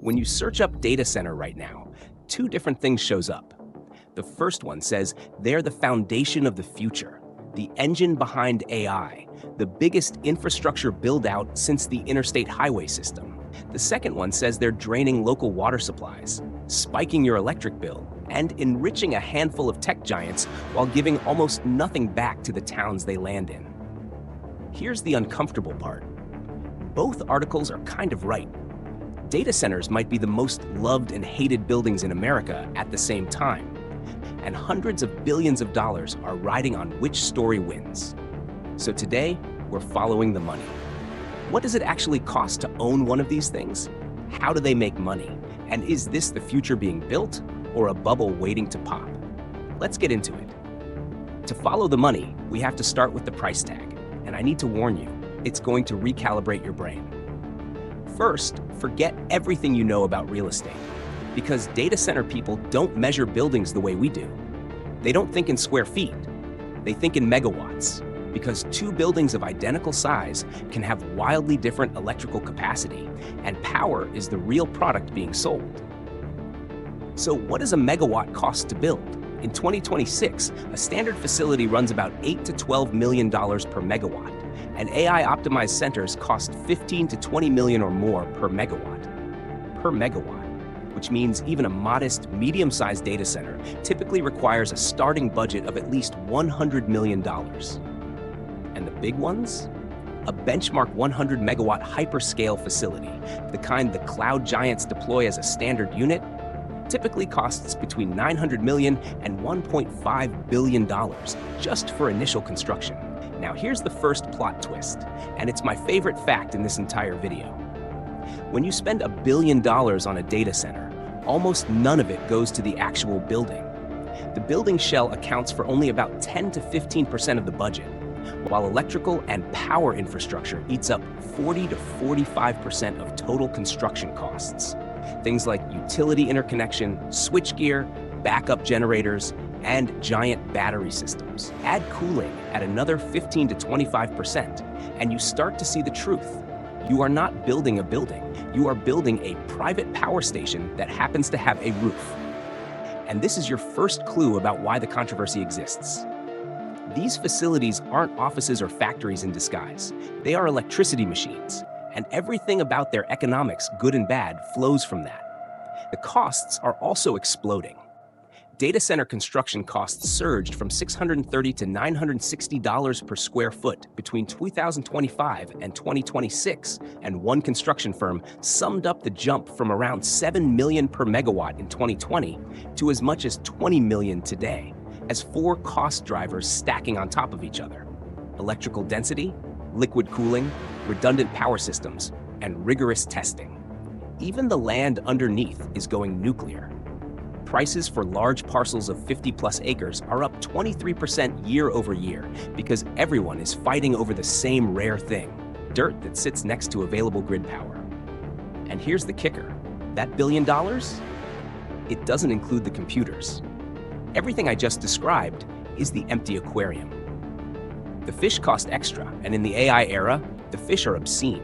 When you search up data center right now, two different things shows up. The first one says they're the foundation of the future, the engine behind AI, the biggest infrastructure build-out since the interstate highway system. The second one says they're draining local water supplies, spiking your electric bill, and enriching a handful of tech giants while giving almost nothing back to the towns they land in. Here's the uncomfortable part. Both articles are kind of right. Data centers might be the most loved and hated buildings in America at the same time, and hundreds of billions of dollars are riding on which story wins. So today, we're following the money. What does it actually cost to own one of these things? How do they make money? And is this the future being built or a bubble waiting to pop? Let's get into it. To follow the money, we have to start with the price tag. And I need to warn you, it's going to recalibrate your brain. First, forget everything you know about real estate, because data center people don't measure buildings the way we do. They don't think in square feet. They think in megawatts, because two buildings of identical size can have wildly different electrical capacity, and power is the real product being sold. So what does a megawatt cost to build? In 2026, a standard facility runs about $8 to $12 million per megawatt, and AI-optimized centers cost $15 to $20 million or more per megawatt. Per megawatt, which means even a modest, medium-sized data center typically requires a starting budget of at least $100 million. And the big ones? A benchmark 100 megawatt hyperscale facility, the kind the cloud giants deploy as a standard unit, typically costs between $900 million and $1.5 billion just for initial construction. Now here's the first plot twist, and it's my favorite fact in this entire video. When you spend $1 billion on a data center, almost none of it goes to the actual building. The building shell accounts for only about 10 to 15% of the budget, while electrical and power infrastructure eats up 40 to 45% of total construction costs. Things like utility interconnection, switchgear, backup generators, and giant battery systems. Add cooling at another 15 to 25%, and you start to see the truth. You are not building a building. You are building a private power station that happens to have a roof. And this is your first clue about why the controversy exists. These facilities aren't offices or factories in disguise. They are electricity machines, and everything about their economics, good and bad, flows from that. The costs are also exploding. Data center construction costs surged from $630 to $960 per square foot between 2025 and 2026, and one construction firm summed up the jump from around $7 million per megawatt in 2020 to as much as $20 million today, as four cost drivers stacking on top of each other: electrical density, liquid cooling, redundant power systems, and rigorous testing. Even the land underneath is going nuclear. Prices for large parcels of 50-plus acres are up 23% year over year because everyone is fighting over the same rare thing: dirt that sits next to available grid power. And here's the kicker: that $1 billion? It doesn't include the computers. Everything I just described is the empty aquarium. The fish cost extra, and in the AI era, the fish are obscene.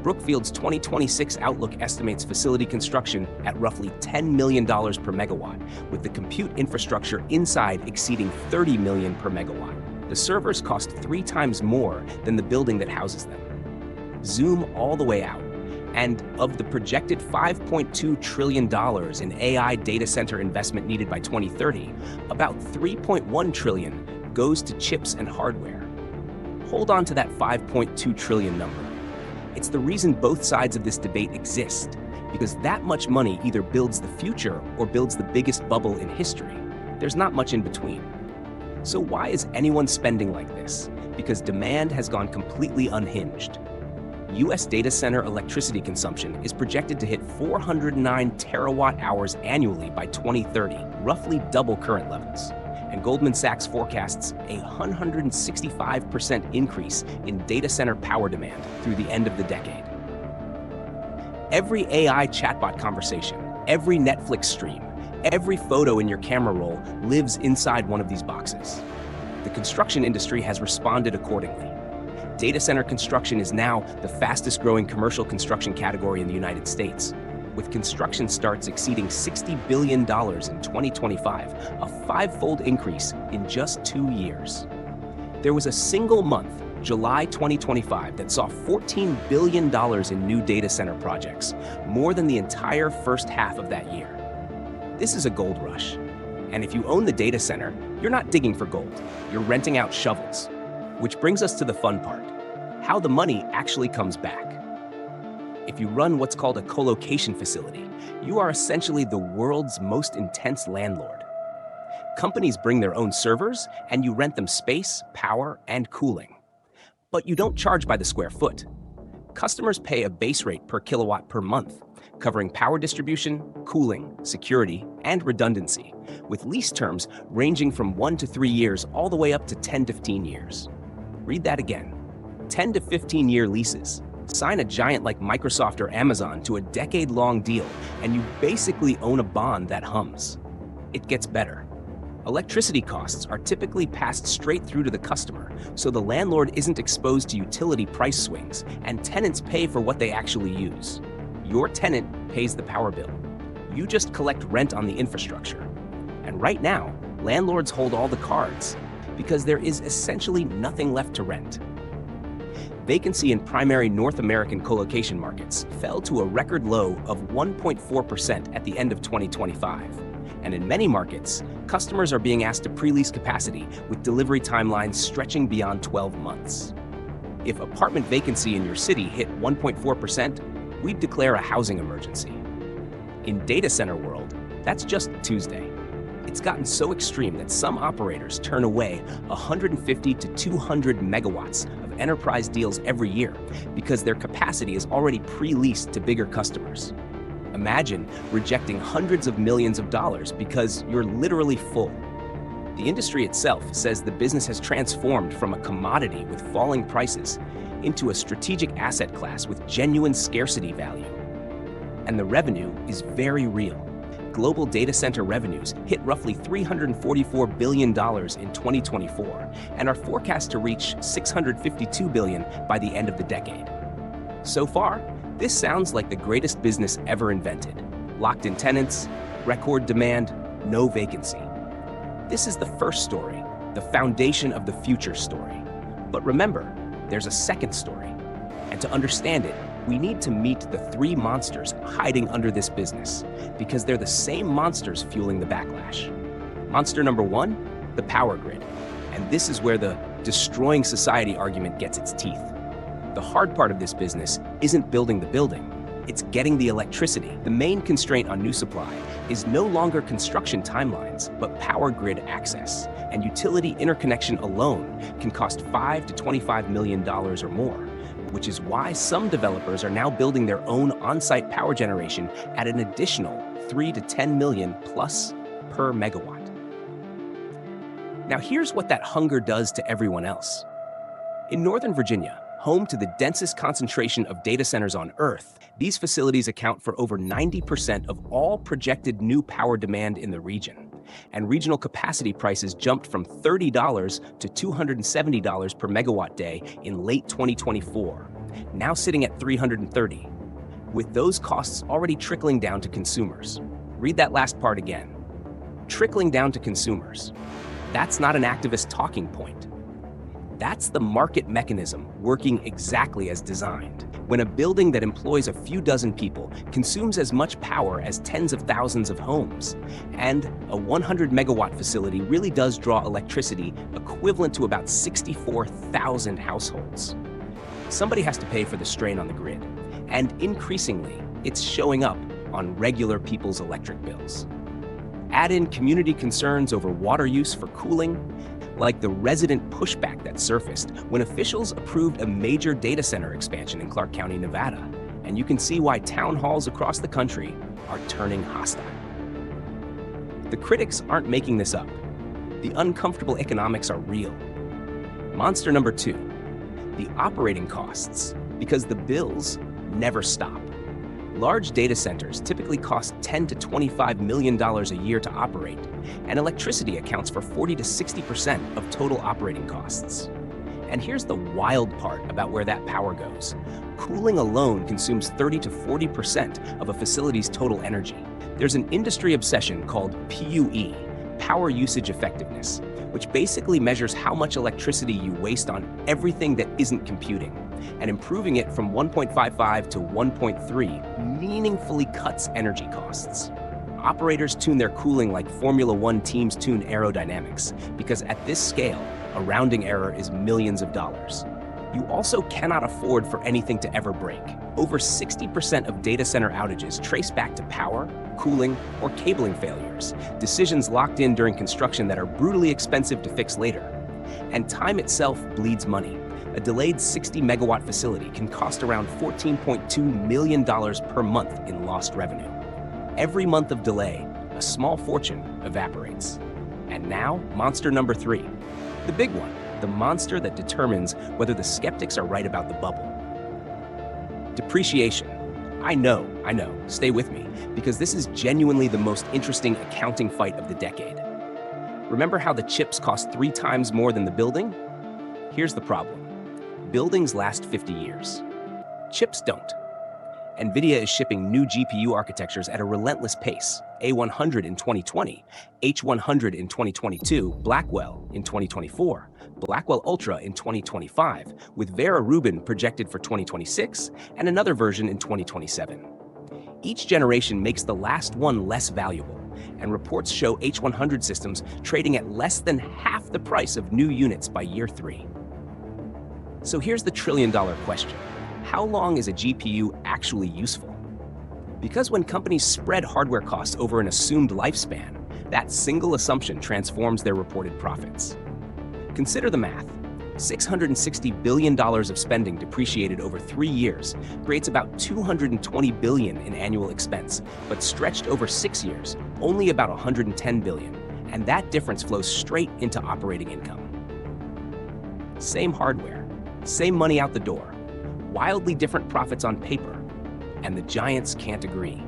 Brookfield's 2026 outlook estimates facility construction at roughly $10 million per megawatt, with the compute infrastructure inside exceeding $30 million per megawatt. The servers cost 3 times more than the building that houses them. Zoom all the way out, and of the projected $5.2 trillion in AI data center investment needed by 2030, about $3.1 trillion goes to chips and hardware. Hold on to that $5.2 trillion number. It's the reason both sides of this debate exist, because that much money either builds the future or builds the biggest bubble in history. There's not much in between. So why is anyone spending like this? Because demand has gone completely unhinged. US data center electricity consumption is projected to hit 409 terawatt hours annually by 2030, roughly double current levels. And Goldman Sachs forecasts a 165% increase in data center power demand through the end of the decade. Every AI chatbot conversation, every Netflix stream, every photo in your camera roll lives inside one of these boxes. The construction industry has responded accordingly. Data center construction is now the fastest growing commercial construction category in the United States. with construction starts exceeding $60 billion in 2025, a five-fold increase in just 2 years. There was a single month, July 2025, that saw $14 billion in new data center projects, more than the entire first half of that year. This is a gold rush. And if you own the data center, you're not digging for gold, you're renting out shovels. Which brings us to the fun part, how the money actually comes back. If you run what's called a co-location facility, you are essentially the world's most intense landlord. Companies bring their own servers, and you rent them space, power, and cooling. But you don't charge by the square foot. Customers pay a base rate per kilowatt per month, covering power distribution, cooling, security, and redundancy, with lease terms ranging from 1 to 3 years all the way up to 10 to 15 years. Read that again. 10 to 15-year leases. Sign a giant like Microsoft or Amazon to a decade-long deal, and you basically own a bond that hums. It gets better. Electricity costs are typically passed straight through to the customer, so the landlord isn't exposed to utility price swings, and tenants pay for what they actually use. Your tenant pays the power bill. You just collect rent on the infrastructure. And right now, landlords hold all the cards because there is essentially nothing left to rent. Vacancy in primary North American colocation markets fell to a record low of 1.4% at the end of 2025. And in many markets, customers are being asked to pre-lease capacity with delivery timelines stretching beyond 12 months. If apartment vacancy in your city hit 1.4%, we'd declare a housing emergency. In data center world, that's just Tuesday. It's gotten so extreme that some operators turn away 150 to 200 megawatts of enterprise deals every year because their capacity is already pre-leased to bigger customers. Imagine rejecting hundreds of millions of dollars because you're literally full. The industry itself says the business has transformed from a commodity with falling prices into a strategic asset class with genuine scarcity value. And the revenue is very real. Global data center revenues hit roughly $344 billion in 2024 and are forecast to reach $652 billion by the end of the decade. So far, this sounds like the greatest business ever invented. Locked-in tenants, record demand, no vacancy. This is the first story, the foundation of the future story. But remember, there's a second story. And to understand it, we need to meet the three monsters hiding under this business, because they're the same monsters fueling the backlash. Monster number one, the power grid. And this is where the destroying society argument gets its teeth. The hard part of this business isn't building the building, it's getting the electricity. The main constraint on new supply is no longer construction timelines, but power grid access. And utility interconnection alone can cost $5 to $25 million or more, which is why some developers are now building their own on-site power generation at an additional $3 to $10 million plus per megawatt. Now here's what that hunger does to everyone else. In Northern Virginia, home to the densest concentration of data centers on Earth, these facilities account for over 90% of all projected new power demand in the region. And regional capacity prices jumped from $30 to $270 per megawatt day in late 2024, now sitting at $330, with those costs already trickling down to consumers. Read that last part again. Trickling down to consumers. That's not an activist talking point. That's the market mechanism working exactly as designed. When a building that employs a few dozen people consumes as much power as tens of thousands of homes, and a 100 megawatt facility really does draw electricity equivalent to about 64,000 households. Somebody has to pay for the strain on the grid, and increasingly, it's showing up on regular people's electric bills. Add in community concerns over water use for cooling, like the resident pushback that surfaced when officials approved a major data center expansion in Clark County, Nevada, and you can see why town halls across the country are turning hostile. The critics aren't making this up. The uncomfortable economics are real. Monster number two, the operating costs, because the bills never stop. Large data centers typically cost $10 to $25 million a year to operate, and electricity accounts for 40 to 60% of total operating costs. And here's the wild part about where that power goes. Cooling alone consumes 30 to 40% of a facility's total energy. There's an industry obsession called PUE, power usage effectiveness, which basically measures how much electricity you waste on everything that isn't computing. And improving it from 1.55 to 1.3 meaningfully cuts energy costs. Operators tune their cooling like Formula One teams tune aerodynamics, because at this scale, a rounding error is millions of dollars. You also cannot afford for anything to ever break. Over 60% of data center outages trace back to power, cooling, or cabling failures, decisions locked in during construction that are brutally expensive to fix later. And time itself bleeds money. A delayed 60-megawatt facility can cost around $14.2 million per month in lost revenue. Every month of delay, a small fortune evaporates. And now, monster number 3. The big one, the monster that determines whether the skeptics are right about the bubble. Depreciation. I know, stay with me, because this is genuinely the most interesting accounting fight of the decade. Remember how the chips cost 3 times more than the building? Here's the problem. Buildings last 50 years. Chips don't. NVIDIA is shipping new GPU architectures at a relentless pace. A100 in 2020, H100 in 2022, Blackwell in 2024, Blackwell Ultra in 2025, with Vera Rubin projected for 2026, and another version in 2027. Each generation makes the last one less valuable, and reports show H100 systems trading at less than half the price of new units by year 3. So here's the trillion-dollar question. How long is a GPU actually useful? Because when companies spread hardware costs over an assumed lifespan, that single assumption transforms their reported profits. Consider the math. $660 billion of spending depreciated over 3 years creates about $220 billion in annual expense, but stretched over 6 years, only about $110 billion, and that difference flows straight into operating income. Same hardware, same money out the door, wildly different profits on paper, and the giants can't agree.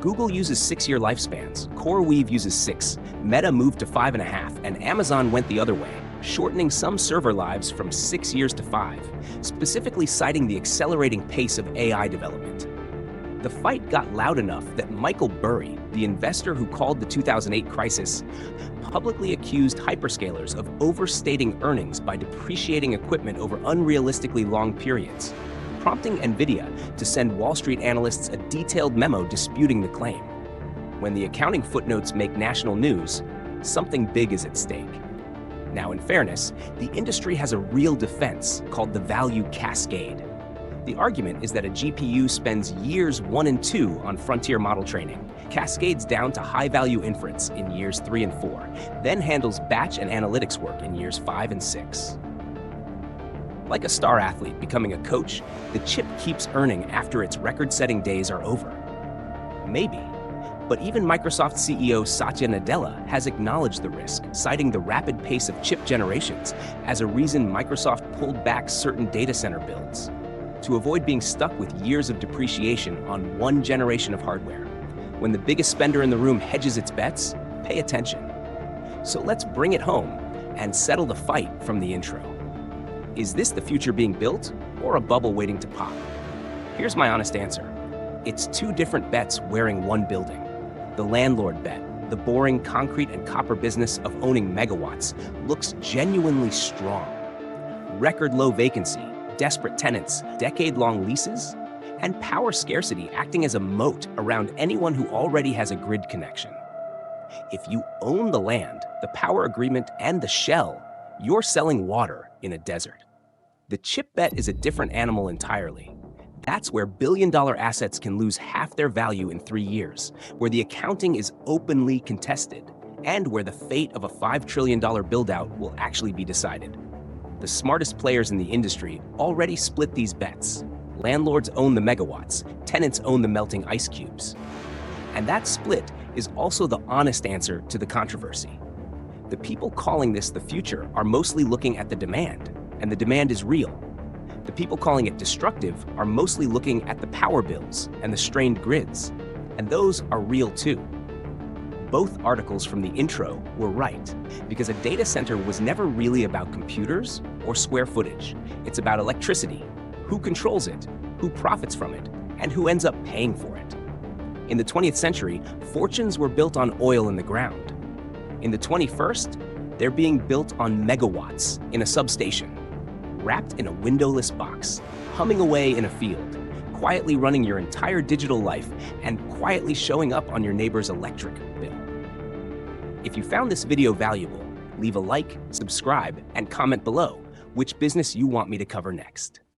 Google uses 6-year lifespans, CoreWeave uses 6, Meta moved to 5.5, and Amazon went the other way, shortening some server lives from 6 years to 5, specifically citing the accelerating pace of AI development. The fight got loud enough that Michael Burry, the investor who called the 2008 crisis, publicly accused hyperscalers of overstating earnings by depreciating equipment over unrealistically long periods, prompting NVIDIA to send Wall Street analysts a detailed memo disputing the claim. When the accounting footnotes make national news, something big is at stake. Now, in fairness, the industry has a real defense called the value cascade. The argument is that a GPU spends years 1 and 2 on frontier model training, cascades down to high-value inference in years 3 and 4, then handles batch and analytics work in years 5 and 6. Like a star athlete becoming a coach, the chip keeps earning after its record-setting days are over. Maybe. But even Microsoft CEO Satya Nadella has acknowledged the risk, citing the rapid pace of chip generations as a reason Microsoft pulled back certain data center builds. To avoid being stuck with years of depreciation on one generation of hardware. When the biggest spender in the room hedges its bets, pay attention. So let's bring it home and settle the fight from the intro. Is this the future being built or a bubble waiting to pop? Here's my honest answer. It's 2 different bets wearing one building. The landlord bet, the boring concrete and copper business of owning megawatts, looks genuinely strong. Record low vacancy, desperate tenants, decade-long leases, and power scarcity acting as a moat around anyone who already has a grid connection. If you own the land, the power agreement, and the shell, you're selling water in a desert. The chip bet is a different animal entirely. That's where billion-dollar assets can lose half their value in 3 years, where the accounting is openly contested, and where the fate of a $5 trillion build-out will actually be decided. The smartest players in the industry already split these bets. Landlords own the megawatts, tenants own the melting ice cubes. And that split is also the honest answer to the controversy. The people calling this the future are mostly looking at the demand, and the demand is real. The people calling it destructive are mostly looking at the power bills and the strained grids, and those are real too. Both articles from the intro were right, because a data center was never really about computers or square footage. It's about electricity, who controls it, who profits from it, and who ends up paying for it. In the 20th century, fortunes were built on oil in the ground. In the 21st, they're being built on megawatts in a substation, wrapped in a windowless box, humming away in a field, quietly running your entire digital life and quietly showing up on your neighbor's electric bill. If you found this video valuable, leave a like, subscribe, and comment below which business you want me to cover next.